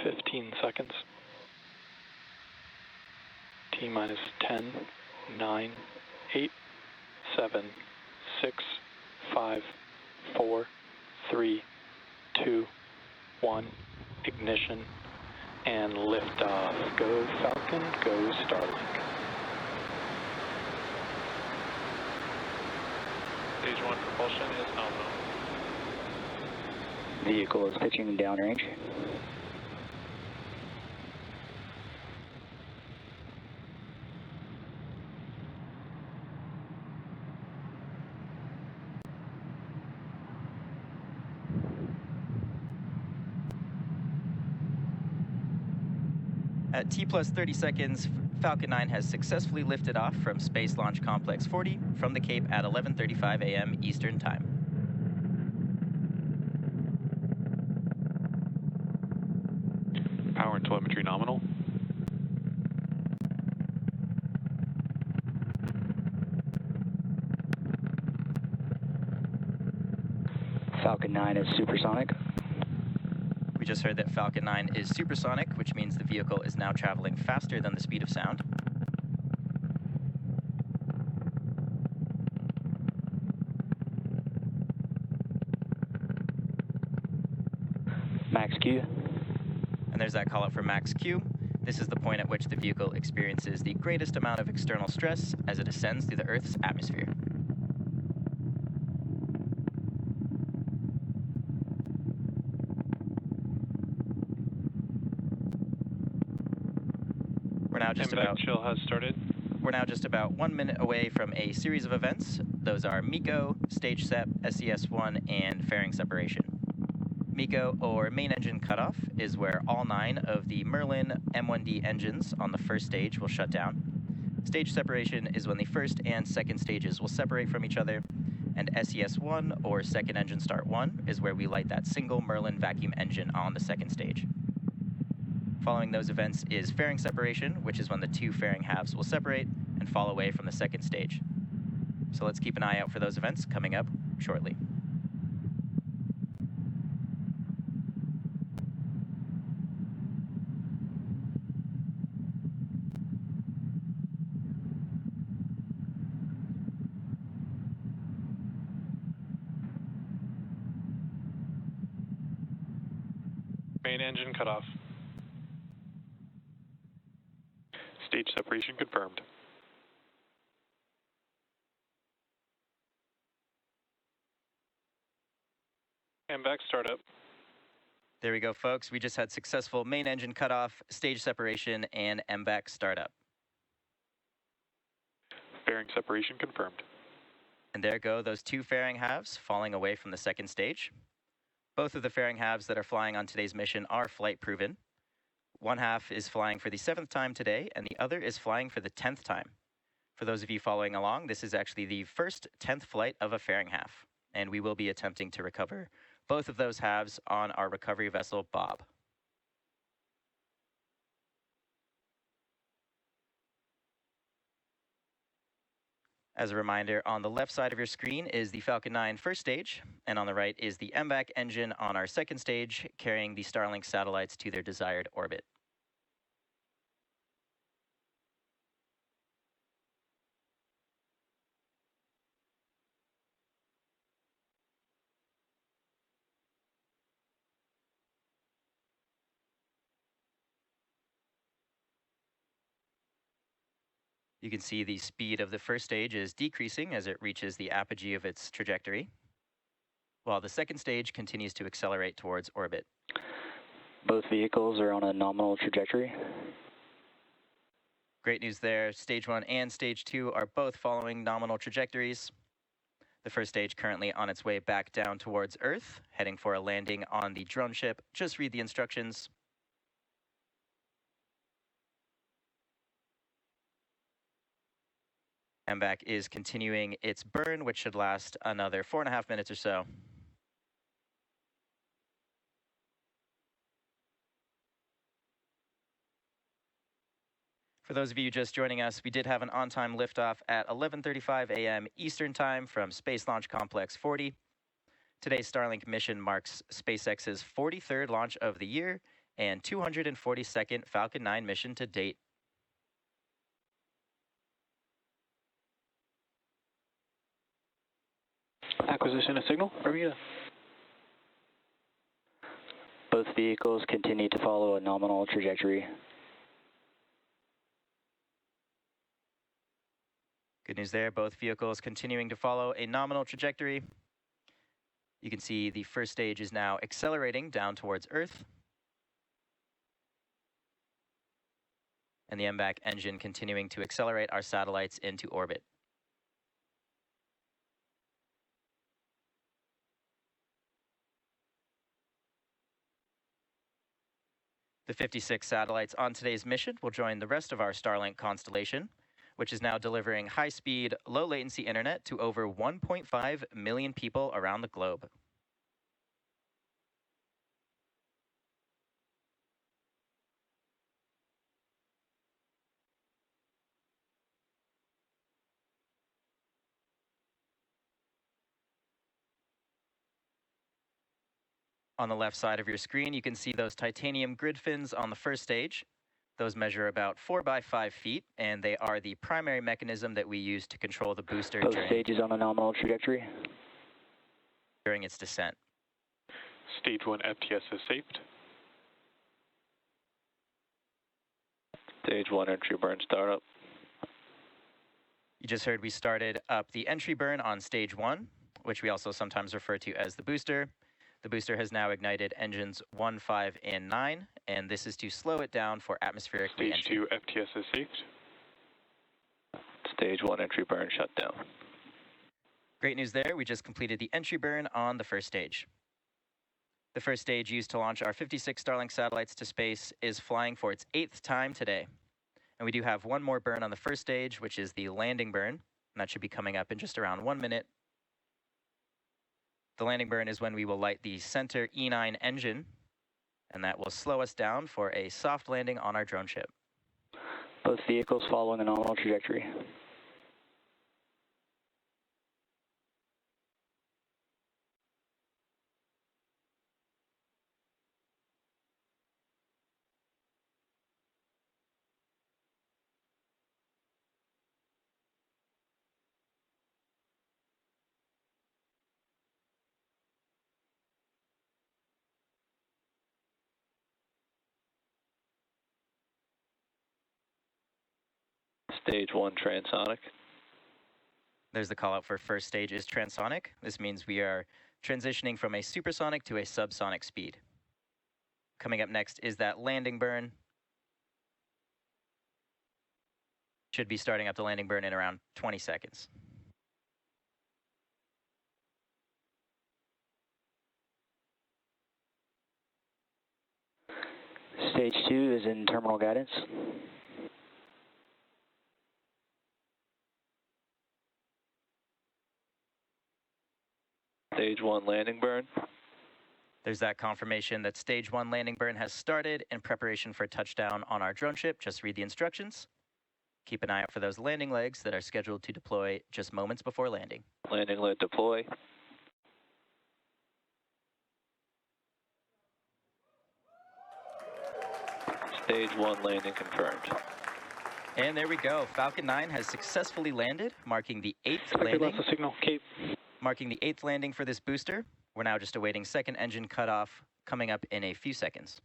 15 seconds. T minus 10, 9, 8, 7, 6, 5, 4, 3, 2, 1. Ignition and liftoff. Go Falcon, go Starlink. Stage 1 propulsion is nominal. Vehicle is pitching downrange. At T plus 30 seconds, Falcon 9 has successfully lifted off from Space Launch Complex 40 from the Cape at 11:35 a.m. Eastern Time. Power and telemetry nominal. Falcon 9 is supersonic. We just heard that Falcon 9 is supersonic, which means the vehicle is now traveling faster than the speed of sound. Max Q. And there's that call out for max Q. This is the point at which the vehicle experiences the greatest amount of external stress as it ascends through the Earth's atmosphere. Chill has started. We're now just about 1 minute away from a series of events. Those are MECO, stage sep, SES-1, and fairing separation. MECO, or main engine cutoff, is where all 9 of the Merlin M1D engines on the first stage will shut down. Stage separation is when the first and second stages will separate from each other. And SES-1, or second engine start 1, is where we light that single Merlin vacuum engine on the second stage. Following those events is fairing separation, which is when the 2 fairing halves will separate and fall away from the second stage. So let's keep an eye out for those events coming up shortly. Main engine cutoff. Stage separation confirmed. MVAC startup. There we go, folks. We just had successful main engine cutoff, stage separation, and MVAC startup. Fairing separation confirmed. And there go those 2 fairing halves falling away from the second stage. Both of the fairing halves that are flying on today's mission are flight proven. One half is flying for the 7th time today, and the other is flying for the 10th time. For those of you following along, this is actually the first 10th flight of a fairing half, and we will be attempting to recover both of those halves on our recovery vessel, Bob. As a reminder, on the left side of your screen is the Falcon 9 first stage, and on the right is the MVAC engine on our second stage, carrying the Starlink satellites to their desired orbit. You can see the speed of the first stage is decreasing as it reaches the apogee of its trajectory, while the second stage continues to accelerate towards orbit. Both vehicles are on a nominal trajectory. Great news there. Stage 1 and Stage 2 are both following nominal trajectories. The first stage currently on its way back down towards Earth, heading for a landing on the drone ship. Just read the instructions. MVAC is continuing its burn, which should last another 4.5 minutes or so. For those of you just joining us, we did have an on-time liftoff at 11:35 a.m. Eastern Time from Space Launch Complex 40. Today's Starlink mission marks SpaceX's 43rd launch of the year and 242nd Falcon 9 mission to date. Acquisition of signal, Bermuda. Both vehicles continue to follow a nominal trajectory. Good news there, both vehicles continuing to follow a nominal trajectory. You can see the first stage is now accelerating down towards Earth. And the MVAC engine continuing to accelerate our satellites into orbit. The 56 satellites on today's mission will join the rest of our Starlink constellation, which is now delivering high-speed, low-latency internet to over 1.5 million people around the globe. On the left side of your screen, you can see those titanium grid fins on the first stage. Those measure about 4 by 5 feet, and they are the primary mechanism that we use to control the booster Both stages on a nominal trajectory. During its descent. Stage 1 FTS is saved. Stage 1 entry burn startup. You just heard we started up the entry burn on stage 1, which we also sometimes refer to as the booster. The booster has now ignited engines 1, 5, and 9, and this is to slow it down for atmospheric re-entry. Stage 2 FTS is saved. Stage 1 entry burn shut down. Great news there, we just completed the entry burn on the first stage. The first stage used to launch our 56 Starlink satellites to space is flying for its 8th time today. And we do have one more burn on the first stage, which is the landing burn, and that should be coming up in just around 1 minute. The landing burn is when we will light the center E9 engine, and that will slow us down for a soft landing on our drone ship. Both vehicles following a nominal trajectory. Stage 1 transonic. There's the call out for first stage is transonic. This means we are transitioning from a supersonic to a subsonic speed. Coming up next is that landing burn. Should be starting up the landing burn in around 20 seconds. Stage 2 is in terminal guidance. Stage 1 landing burn. There's that confirmation that stage 1 landing burn has started in preparation for touchdown on our drone ship. Just read the instructions. Keep an eye out for those landing legs that are scheduled to deploy just moments before landing. Landing leg deploy. Stage 1 landing confirmed. And there we go. Falcon 9 has successfully landed, marking the 8th landing. Lost the signal, Cape. Marking the 8th landing for this booster. We're now just awaiting second engine cutoff coming up in a few seconds.